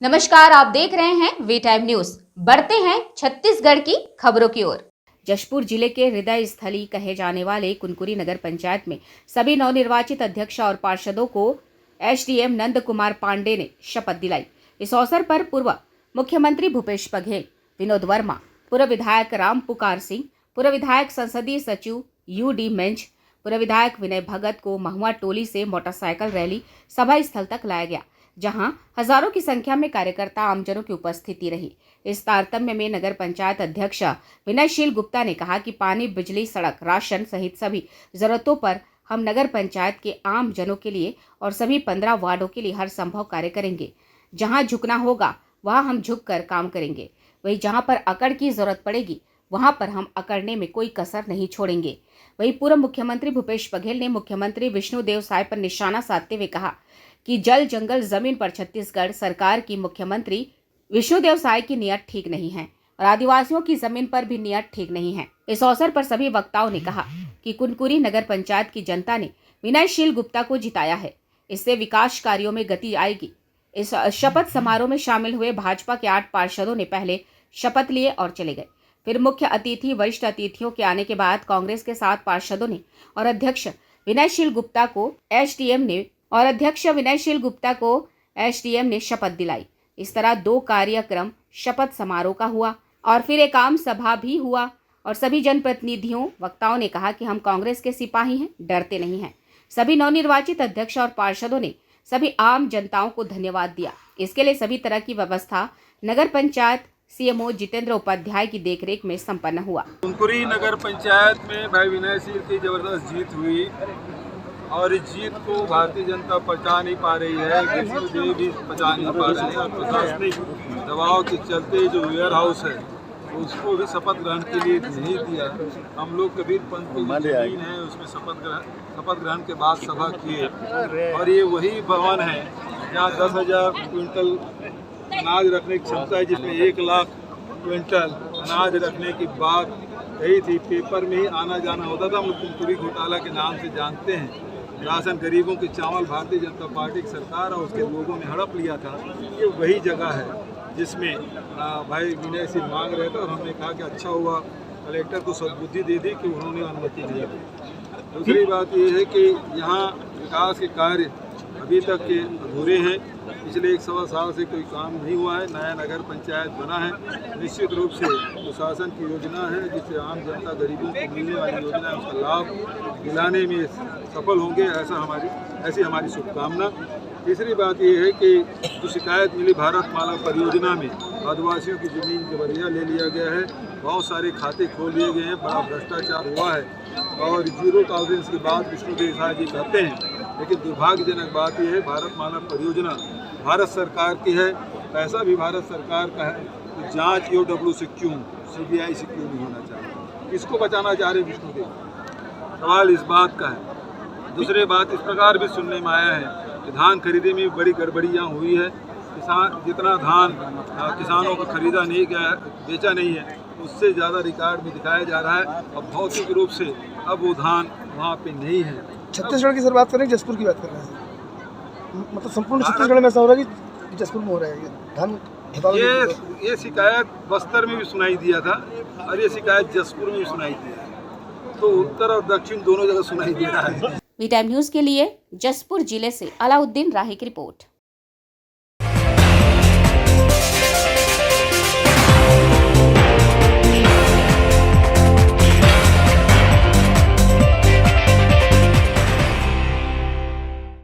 नमस्कार, आप देख रहे हैं वी टाइम न्यूज। बढ़ते हैं छत्तीसगढ़ की खबरों की ओर। जशपुर जिले के हृदय स्थली कहे जाने वाले कुनकुरी नगर पंचायत में सभी नवनिर्वाचित अध्यक्ष और पार्षदों को एसडीएम नंद कुमार पांडे ने शपथ दिलाई। इस अवसर पर पूर्व मुख्यमंत्री भूपेश बघेल, विनोद वर्मा, पूर्व विधायक राम पुकार सिंह, पूर्व विधायक संसदीय सचिव यूडी मेंज, पूर्व विधायक विनय भगत को महुआ टोली से मोटरसाइकिल रैली सभा स्थल तक लाया गया, जहां हजारों की संख्या में कार्यकर्ता आमजनों की उपस्थिति रही। इस तारतम्य में नगर पंचायत अध्यक्ष विनयशील गुप्ता ने कहा कि पानी, बिजली, सड़क, राशन सहित सभी जरूरतों पर हम नगर पंचायत के आम जनों के लिए और सभी 15 वार्डों के लिए हर संभव कार्य करेंगे। जहां झुकना होगा वहां हम झुककर काम करेंगे, वहीं जहां पर अकड़ की जरूरत पड़ेगी वहां पर हम अकड़ने में कोई कसर नहीं छोड़ेंगे। वहीं पूर्व मुख्यमंत्री भूपेश बघेल ने मुख्यमंत्री विष्णुदेव साय पर निशाना साधते हुए कहा कि जल जंगल जमीन पर छत्तीसगढ़ सरकार की मुख्यमंत्री विष्णुदेव साय की नियत ठीक नहीं है और आदिवासियों की जमीन पर भी नियत ठीक नहीं है। इस अवसर पर सभी वक्ताओं ने कहा कि कुनकुरी नगर पंचायत की जनता ने विनयशील गुप्ता को जिताया है, इससे विकास कार्यों में गति आएगी। इस शपथ समारोह में शामिल हुए भाजपा के 8 पार्षदों ने पहले शपथ लिए और चले गए। फिर मुख्य अतिथि वरिष्ठ अतिथियों के आने के बाद कांग्रेस के 7 पार्षदों ने और अध्यक्ष विनयशील गुप्ता को एसडीएम ने शपथ दिलाई। इस तरह 2 कार्यक्रम शपथ समारोह का हुआ और फिर एक आम सभा भी हुआ और सभी जनप्रतिनिधियों वक्ताओं ने कहा कि हम कांग्रेस के सिपाही हैं, डरते नहीं हैं। सभी नवनिर्वाचित अध्यक्ष और पार्षदों ने सभी आम जनताओं को धन्यवाद दिया। इसके लिए सभी तरह की व्यवस्था नगर पंचायत सीएमओ जितेंद्र उपाध्याय की देखरेख में संपन्न हुआ। कुनकुरी नगर पंचायत में भाई विनयशील की जबरदस्त जीत हुई और इस जीत को भारतीय जनता पचा नहीं पा रही है, विष्णुदेव भी पचा नहीं पा रहे हैं और प्रशासनिक दबाव के चलते जो वेयर हाउस है उसको भी शपथ ग्रहण के लिए नहीं दिया। हम लोग कबीर पंथ की जमीन है उसमें शपथ ग्रहण के बाद सभा किए और ये वही भवन है जहाँ 10,000 क्विंटल अनाज रखने की क्षमता है, जिसमें 1 लाख क्विंटल अनाज रखने की बात कही थी। पेपर में ही आना जाना होता था। हम लोग कुनकुरी घोटाला के नाम से जानते हैं। राशन गरीबों के चावल भारतीय जनता पार्टी की सरकार और उसके लोगों ने हड़प लिया था। ये वही जगह है जिसमें भाई विनय सिंह मांग रहे थे और हमने कहा कि अच्छा हुआ कलेक्टर को सद्बुद्धि दे दी कि उन्होंने अनुमति दी। दूसरी बात ये है कि यहाँ विकास के कार्य अभी तक के अधूरे हैं। पिछले 1-1.25 साल से कोई काम नहीं हुआ है। नया नगर पंचायत बना है। निश्चित रूप से प्रशासन की योजना है जिससे आम जनता गरीबों को मिलने वाली योजना है उसका लाभ दिलाने में सफल होंगे, ऐसी हमारी शुभकामना। तीसरी बात यह है कि जो शिकायत मिली भारत माला परियोजना में आदिवासियों की ज़मीन जबरिया ले लिया गया है, बहुत सारे खाते खोल लिए गए हैं, बड़ा भ्रष्टाचार हुआ है और 0 टॉलरेंस की बात विष्णुदेव साय जी कहते हैं। लेकिन दुर्भाग्यजनक बात यह है भारत माला परियोजना भारत सरकार की है, पैसा भी भारत सरकार का है, तो जांच ईओडब्ल्यू से क्यों, सीबीआई से क्यों नहीं होना चाहिए? किसको बचाना चाह रहे विष्णुदेव? सवाल इस बात का है। दूसरी बात इस प्रकार भी सुनने में आया है कि धान खरीदे में बड़ी गड़बड़ियाँ हुई है। किसान जितना धान किसानों को खरीदा नहीं गया, बेचा नहीं है, उससे ज़्यादा रिकॉर्ड में दिखाया जा रहा है और भौतिक रूप से अब वो धान वहाँ पे नहीं है। छत्तीसगढ़ की सर बात करें, जसपुर की बात कर रहे हैं, मतलब संपूर्ण छत्तीसगढ़ में ऐसा हो रहा है कि जसपुर में हो रहा है धान। ये शिकायत बस्तर में भी सुनाई दिया था और ये शिकायत जसपुर में भी सुनाई दिया है, तो उत्तर और दक्षिण दोनों जगह सुनाई दे रहा है। वी टाइम न्यूज के लिए जसपुर जिले से अलाउद्दीन राही की रिपोर्ट।